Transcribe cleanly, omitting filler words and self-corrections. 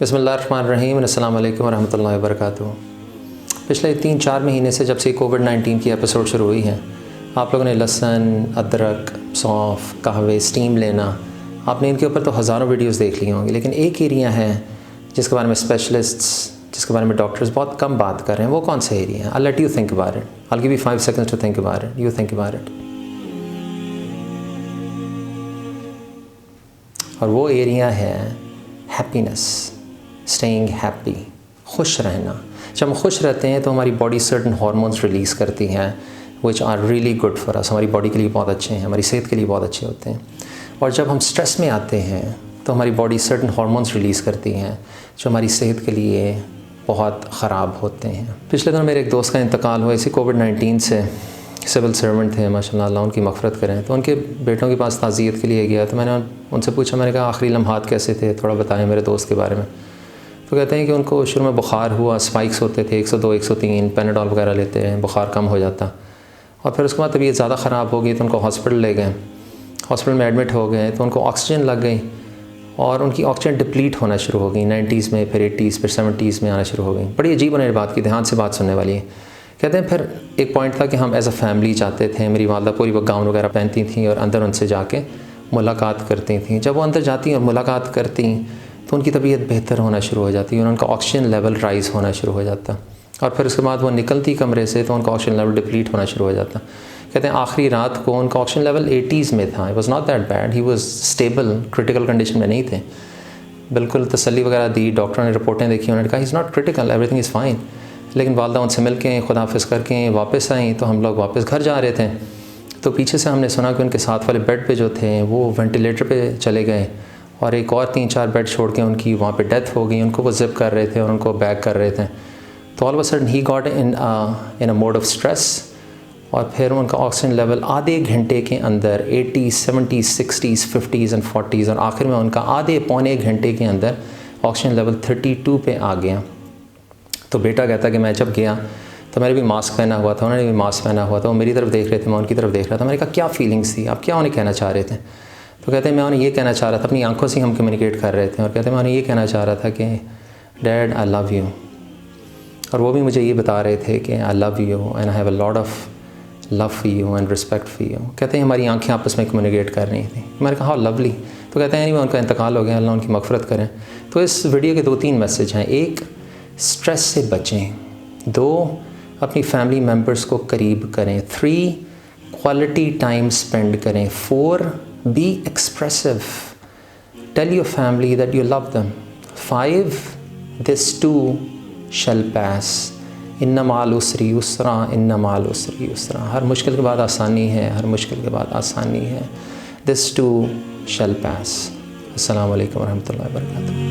बिस्मिल्लाहिर्रहमानिर्रहीम अस्सलाम वालेकुम रहमतुल्लाहि व बरकातुहू। पिछले 3-4 महीने से जब से कोविड-19 की एपिसोड शुरू हुई हैं, आप लोगों ने लहसुन, अदरक, सौंफ, कहवे, स्टीम लेना, आपने इनके ऊपर तो हज़ारों वीडियोस देख ली होंगी, लेकिन एक एरिया है जिसके बारे में स्पेशलिस्ट्स, जिसके बारे में डॉक्टर्स बहुत कम बात कर रहे हैं। वो कौन सा एरिया है? I let you think about it. I give you 5 seconds to think about it. You think about it. और वो एरिया है हैप्पीनेस, स्टेइंग हैप्पी, खुश रहना। जब हम खुश रहते हैं तो हमारी बॉडी सर्टन हार्मोन्स रिलीज़ करती हैं which are really good for us. हमारी बॉडी के लिए बहुत अच्छे हैं, हमारी सेहत के लिए बहुत अच्छे होते हैं। और जब हम स्ट्रेस में आते हैं तो हमारी बॉडी सर्टन हार्मोन्स रिलीज़ करती हैं जो हमारी सेहत के लिए बहुत ख़राब होते हैं। पिछले दिनों मेरे एक दोस्त का इंतकाल हुआ इसी कोविड-19 से। सिविल सर्वेंट थे, माशाल्लाह, अल्लाह उनकी मग़फ़िरत करें। तो उनके बेटों के पास ताज़ियत के लिए गया तो मैंने उनसे पूछा, मैंने कहा आखिरी लम्हात कैसे थे, थोड़ा बताएं मेरे दोस्त के बारे में। तो कहते हैं कि उनको शुरू में बुखार हुआ, स्पाइक्स होते थे 102, 103, पेनाडोल वगैरह लेते हैं, बुखार कम हो जाता। और फिर उसके बाद तबीयत ज़्यादा ख़राब हो गई तो उनको हॉस्पिटल ले गए। हॉस्पिटल में एडमिट हो गए तो उनको ऑक्सीजन लग गई और उनकी ऑक्सीजन डिप्लीट होना शुरू हो गई 90s में, फिर 80s, फिर 70s में आना शुरू हो गई। बड़ी अजीब उन्होंने बात की, ध्यान से बात सुनने वाली है। कहते हैं फिर एक पॉइंट था कि हम एज़ अ फैमिली चाहते थे, मेरी वालदा पूरी वो गाउन वगैरह पहनती थी और अंदर उनसे जाके मुलाकात करती थी। जब वो अंदर जाती और मुलाकात करती तो उनकी तबीयत बेहतर होना शुरू हो जाती और उनका ऑक्सीजन लेवल राइज़ होना शुरू हो जाता। और फिर उसके बाद वो निकलती कमरे से तो उनका ऑक्सीजन लेवल डिप्लीट होना शुरू हो जाता। कहते हैं आखिरी रात को उनका ऑक्सीजन लेवल 80s में था। It was not that bad, he was stable, critical condition में नहीं थे। बिल्कुल तसल्ली वगैरह दी, डॉक्टर ने रिपोर्टें देखी, उन्होंने कहा he is not critical, everything is fine. लेकिन वालदा उनसे मिल के खुदाफिज़ करके वापस आई तो हम लोग वापस घर जा रहे थे तो पीछे से हमने सुना कि उनके साथ वाले बेड पे जो थे वो वेंटिलेटर पे चले गए और एक और 3-4 बेड छोड़ के उनकी वहाँ पे डेथ हो गई। उनको वो जिप कर रहे थे और उनको बैग कर रहे थे। तो all of a sudden he got in a mode of stress और फिर उनका ऑक्सीजन लेवल आधे घंटे के अंदर 80s, 70s, 60s, 50s and 40s और आखिर में उनका आधे पौने घंटे के अंदर ऑक्सीजन लेवल 32 पे आ गया। तो बेटा कहता कि मैं जब गया तो मैंने भी मास्क पहना हुआ था, उन्होंने भी मास्क पहना हुआ था, वो मेरी तरफ देख रहे थे, मैं उनकी तरफ देख रहा था। मैंने कहा क्या फीलिंग्स थी, आप क्या उन्हें कहना चाह रहे थे? तो कहते हैं मैं उन्हें ये कहना चाह रहा था, अपनी आंखों से हम कम्युनिकेट कर रहे थे। और कहते हैं मैं उन्हें ये कहना चाह रहा था कि डैड आई लव यू। और वो भी मुझे ये बता रहे थे कि I love you and I have a lot of love for you and respect for you. कहते हैं हमारी आंखें आपस में कम्युनिकेट कर रही थी। मैंने कहा हाउ लवली। तो कहते हैं नहीं, उनका इंतकाल हो गया, अल्लाह उनकी मग़फ़िरत करें। तो इस वीडियो के 2-3 मैसेज हैं। एक, स्ट्रेस से बचें। 2, अपनी फैमिली मेम्बर्स को करीब करें। 3, क्वालिटी टाइम स्पेंड करें। 4, be expressive, tell your family that you love them. 5, this too shall pass, इन्ना माल उसरी युसरा, इन्ना माल उसरी युसरा। हर मुश्किल के बाद आसानी है, हर मुश्किल के बाद आसानी है। दिस टू शैल पास। अस्सलामु अलैकुम वरहमतुल्लाहि वबरकातुहू।